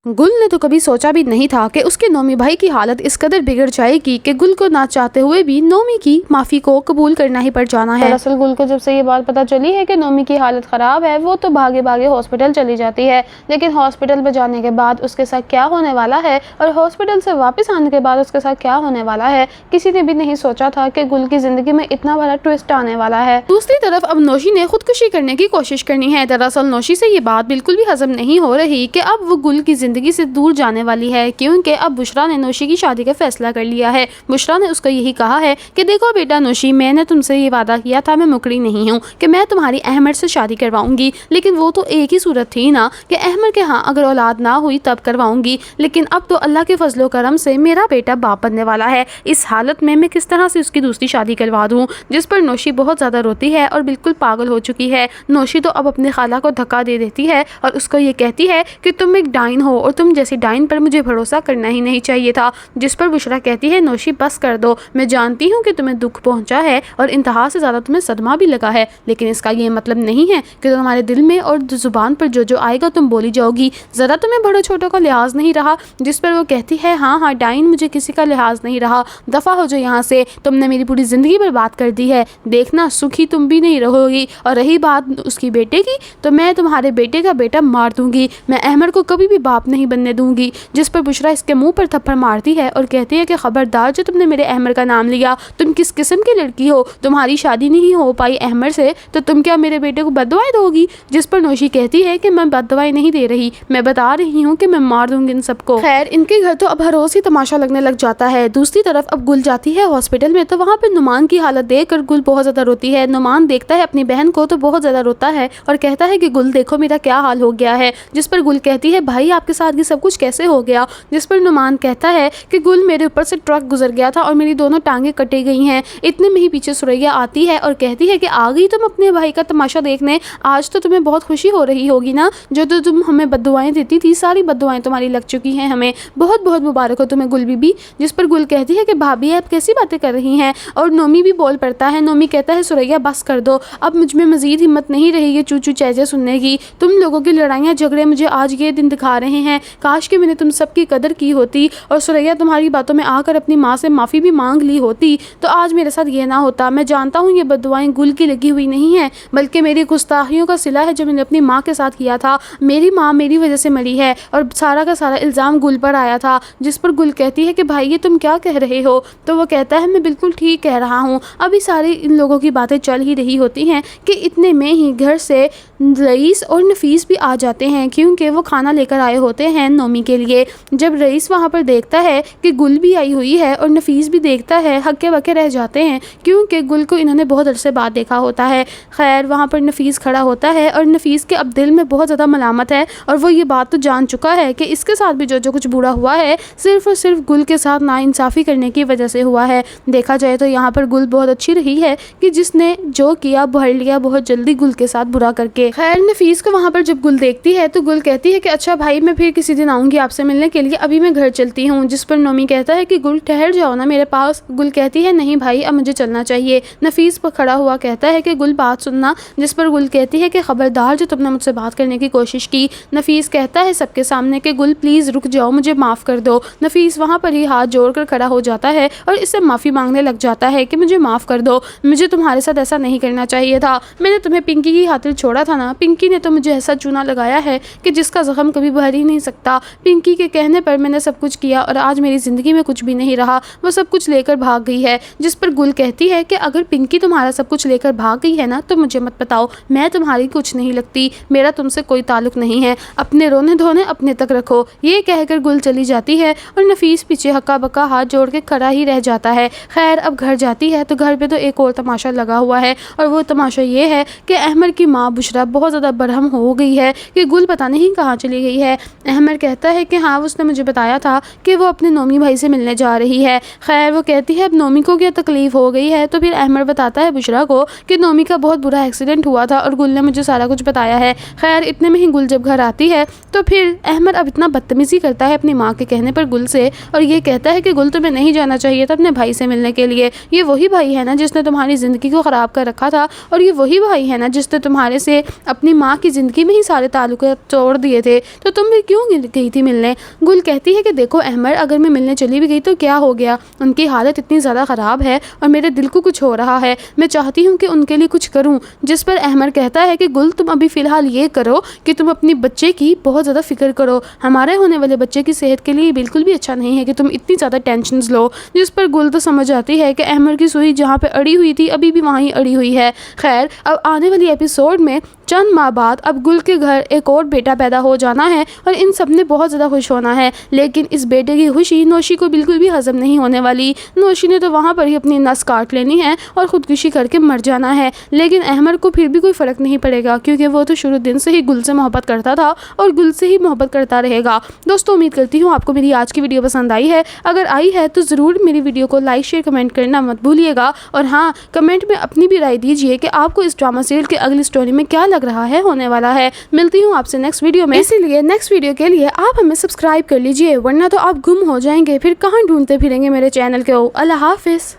गुल ने तो कभी सोचा भी नहीं था कि उसके नोमी भाई की हालत इस कदर बिगड़ जाएगी कि गुल को ना चाहते हुए भी नोमी की माफी को कबूल करना ही पड़ जाना है। दरअसल गुल को जब से ये बात पता चली है कि नोमी की हालत खराब है, वो तो भागे भागे हॉस्पिटल चली जाती है। लेकिन हॉस्पिटल में जाने के बाद उसके साथ क्या होने वाला है और हॉस्पिटल से वापस आने के बाद उसके साथ क्या होने वाला है, किसी ने भी नहीं सोचा था कि गुल की जिंदगी में इतना बड़ा ट्विस्ट आने वाला है। दूसरी तरफ अब नौशी ने खुदकुशी करने की कोशिश करनी है। दरअसल नौशी से ये बात बिल्कुल भी हजम नहीं हो रही कि अब वो गुल की जिंदगी से दूर जाने वाली है, क्योंकि अब बुशरा ने नौशी की शादी का फैसला कर लिया है। बुशरा ने उसको यही कहा है कि देखो बेटा नौशी, मैंने तुमसे ये वादा किया था, मैं मुकरी नहीं हूँ कि मैं तुम्हारी अहमद से शादी करवाऊंगी, लेकिन वो तो एक ही सूरत थी ना कि अहमद के हाँ अगर औलाद ना हुई तब करवाऊंगी, लेकिन अब तो अल्लाह के फजलो करम से मेरा बेटा बाप बनने वाला है। इस हालत में मैं किस तरह से उसकी दूसरी शादी करवा दूँ। जिस पर नौशी बहुत ज़्यादा रोती है और बिल्कुल पागल हो चुकी है। नौशी तो अब अपने खाला को धक्का दे देती है और उसको ये कहती है कि तुम एक डाइन हो और तुम जैसी डाइन पर मुझे भरोसा करना ही नहीं चाहिए था। जिस पर बुशरा कहती है नौशी बस कर दो, मैं जानती हूँ कि तुम्हें दुख पहुंचा है और इंतहा से ज़्यादा तुम्हें सदमा भी लगा है, लेकिन इसका ये मतलब नहीं है कि तुम्हारे दिल में और ज़ुबान पर जो जो आएगा तुम बोली जाओगी। ज़रा तुम्हें बड़े छोटों का लिहाज नहीं रहा। जिस पर वो कहती है हाँ डाइन, मुझे किसी का लिहाज नहीं रहा, दफ़ा हो जाओ यहाँ से, तुमने मेरी पूरी ज़िंदगी बर्बाद कर दी है, देखना सुखी तुम भी नहीं रहोगी। और रही बात उसकी बेटे की, तो मैं तुम्हारे बेटे का बेटा मार दूंगी, मैं अहमद को कभी भी बाप नहीं बनने दूंगी। जिस पर बुशरा इसके मुंह पर थप्पड़ मारती है और कहती है कि खबरदार, जो तुमने मेरे अहमद का नाम लिया, तुम किस किस्म की लड़की हो, तुम्हारी शादी नहीं हो पाई अहमद से तो तुम क्या मेरे बेटे को बददुआएं दोगी। जिस पर नौशी कहती है कि मैं बददुआएं नहीं दे रही, मैं बता रही हूँ कि मैं मार दूंगी इन सबको। खैर इनके घर तो अब हर रोज ही तमाशा लगने लग जाता है। दूसरी तरफ अब गुल जाती है हॉस्पिटल में, तो वहाँ पे नुमान की हालत देख कर गुल बहुत ज्यादा रोती है। नुमान देखता है अपनी बहन को तो बहुत ज्यादा रोता है और कहता है कि गुल देखो मेरा क्या हाल हो गया है। जिस पर गुल कहती है भाई आपके साथ ये सब कुछ कैसे हो गया। जिस पर नुमान कहता है कि गुल मेरे ऊपर से ट्रक गुजर गया था और मेरी दोनों टांगें कटी गई हैं। इतने में ही पीछे सुरैया आती है और कहती है कि आ गई तुम अपने भाई का तमाशा देखने, आज तो तुम्हें बहुत खुशी हो रही होगी ना, जो तो तुम हमें बद्दुआएं देती थी सारी बद्दुआएं तुम्हारी लग चुकी हैं, हमें बहुत बहुत मुबारक हो तुम्हें गुल बीबी। जिस पर गुल कहती है कि भाभी आप कैसी बातें कर रही हैं। और नोमी भी बोल पड़ता है। नोमी कहता है सुरैया बस कर दो, अब मुझ में मजीद हिम्मत नहीं रही है चूचू चैचे सुनने की। तुम लोगों की लड़ाइयाँ झगड़े मुझे आज ये दिन दिखा रहे हैं, काश कि मैंने तुम सबकी कदर की होती और सुरैया तुम्हारी बातों में आकर अपनी माँ से माफ़ी भी मांग ली होती तो आज मेरे साथ ये ना होता। मैं जानता हूँ ये बद्दुआएं गुल की लगी हुई नहीं है, बल्कि मेरी गुस्ताखियों का सिला है जो मैंने अपनी माँ के साथ किया था। मेरी माँ मेरी वजह से मरी है और सारा का सारा इल्ज़ाम गुल पर आया था। जिस पर गुल कहती है कि भाई ये तुम क्या कह रहे हो। तो वो कहता है मैं बिल्कुल ठीक कह रहा हूँ। अभी सारी इन लोगों की बातें चल ही रही होती हैं कि इतने में ही घर से रईस और नफीस भी आ जाते हैं, क्योंकि वो खाना लेकर आए होते हैं नोमी के लिए। जब रईस वहाँ पर देखता है कि गुल भी आई हुई है और नफीस भी देखता है, हक्के बक्के रह जाते हैं, क्योंकि गुल को इन्होंने बहुत अरसे बाद देखा होता है। खैर वहाँ पर नफीस खड़ा होता है और नफीस के अब दिल में बहुत ज़्यादा मलामत है और वो ये बात तो जान चुका है कि इसके साथ भी जो जो कुछ बुरा हुआ है सिर्फ और सिर्फ गुल के साथ नाइंसाफ़ी करने की वजह से हुआ है। देखा जाए तो यहाँ पर गुल बहुत अच्छी रही है कि जिसने जो किया भर लिया बहुत जल्दी गुल के साथ बुरा करके। खैर नफीस को वहाँ पर जब गुल देखती है तो गुल कहती है कि अच्छा भाई मैं फिर किसी दिन आऊँगी आपसे मिलने के लिए, अभी मैं घर चलती हूँ। जिस पर नोमी कहता है कि गुल ठहर जाओ ना मेरे पास। गुल कहती है नहीं भाई अब मुझे चलना चाहिए। नफीस पर खड़ा हुआ कहता है कि गुल बात सुनना। जिस पर गुल कहती है कि खबरदार जो तुमने मुझसे बात करने की कोशिश की। नफीस कहता है सबके सामने कि गुल प्लीज़ रुक जाओ, मुझे माफ़ कर दो। नफीस वहाँ पर ही हाथ जोड़कर खड़ा हो जाता है और इससे माफ़ी मांगने लग जाता है कि मुझे माफ़ कर दो, मुझे तुम्हारे साथ ऐसा नहीं करना चाहिए था। मैंने तुम्हें पिंकी की खातिर छोड़ा था ना, पिंकी ने तो मुझे ऐसा चूना लगाया है कि जिसका ज़ख्म कभी भर ही नहीं सकता। पिंकी के कहने पर मैंने सब कुछ किया और आज मेरी ज़िंदगी में कुछ भी नहीं रहा, वो सब कुछ लेकर भाग गई है। जिस पर गुल कहती है कि अगर पिंकी तुम्हारा सब कुछ लेकर भाग गई है ना तो मुझे मत बताओ, मैं तुम्हारी कुछ नहीं लगती, मेरा तुमसे कोई ताल्लुक नहीं है, अपने रोने धोने अपने तक रखो। ये कहकर गुल चली जाती है और नफीस पीछे हक्का बक्का हाथ जोड़ के खड़ा ही रह जाता है। खैर अब घर जाती है तो घर पे तो एक और तमाशा लगा हुआ है और वो तमाशा ये है कि अहमद की माँ बुशरा बहुत ज़्यादा बरहम हो गई है कि गुल पता नहीं कहाँ चली गई है। अहमद कहता है कि हाँ उसने मुझे बताया था कि वो अपने नोमी भाई से मिलने जा रही है। खैर वो कहती है अब नोमी को क्या तकलीफ़ हो गई है। तो फिर अहमद बताता है बुशरा को कि नोमी का बहुत बुरा एक्सीडेंट हुआ था और गुल ने मुझे सारा कुछ बताया है। खैर इतने में ही गुल जब घर आती है तो फिर अहमद अब इतना बदतमीज़ी करता है अपनी माँ के कहने पर गुल से और ये कहता है कि गुल तुम्हें नहीं जाना चाहिए था अपने भाई से मिलने के लिए। ये वही भाई है ना जिसने तुम्हारी ज़िंदगी को ख़राब कर रखा था और ये वही भाई है ना जिसने तुम्हारे से अपनी माँ की ज़िंदगी में ही सारे ताल्लुक तोड़ दिए थे। तो तुम भी کیوں گئی تھی ملنے؟ گل کہتی ہے کہ دیکھو احمر، اگر میں ملنے چلی بھی گئی تو کیا ہو گیا، ان کی حالت اتنی زیادہ خراب ہے اور میرے دل کو کچھ ہو رہا ہے، میں چاہتی ہوں کہ ان کے لیے کچھ کروں۔ جس پر احمر کہتا ہے کہ گل تم ابھی فی الحال یہ کرو کہ تم اپنی بچے کی بہت زیادہ فکر کرو، ہمارے ہونے والے بچے کی صحت کے لیے بالکل بھی اچھا نہیں ہے کہ تم اتنی زیادہ ٹینشنز لو۔ جس پر گل تو سمجھ آتی ہے کہ احمر کی سوئی جہاں پہ اڑی ہوئی تھی ابھی بھی وہیں اڑی ہوئی ہے۔ خیر، اب آنے والی ایپیسوڈ میں چند ماہ بعد اب گل کے گھر ایک اور بیٹا پیدا ہو جانا ہے اور ان سب نے بہت زیادہ خوش ہونا ہے، لیکن اس بیٹے کی خوشی نوشی کو بالکل بھی ہضم نہیں ہونے والی۔ نوشی نے تو وہاں پر ہی اپنی نس کاٹ لینی ہے اور خودکشی کر کے مر جانا ہے، لیکن احمر کو پھر بھی کوئی فرق نہیں پڑے گا کیونکہ وہ تو شروع دن سے ہی گل سے محبت کرتا تھا اور گل سے ہی محبت کرتا رہے گا۔ دوستوں، امید کرتی ہوں آپ کو میری آج کی ویڈیو پسند آئی ہے۔ اگر آئی ہے تو ضرور میری ویڈیو کو لائک، شیئر، کمنٹ کرنا مت بھولیے گا، اور ہاں، کمنٹ میں اپنی بھی رائے دیجیے کہ آپ کو اس ڈرامہ سیریل کے اگلی سٹوری میں کیا لگ رہا ہے ہونے والا ہے۔ ملتی ہوں آپ سے نیکسٹ ویڈیو میں، اسی لیے نیکسٹ ویڈیو کے لیے آپ ہمیں سبسکرائب کر لیجیے، ورنہ تو آپ گم ہو جائیں گے، پھر کہاں ڈھونڈتے پھریں گے میرے چینل کو۔ اللہ حافظ۔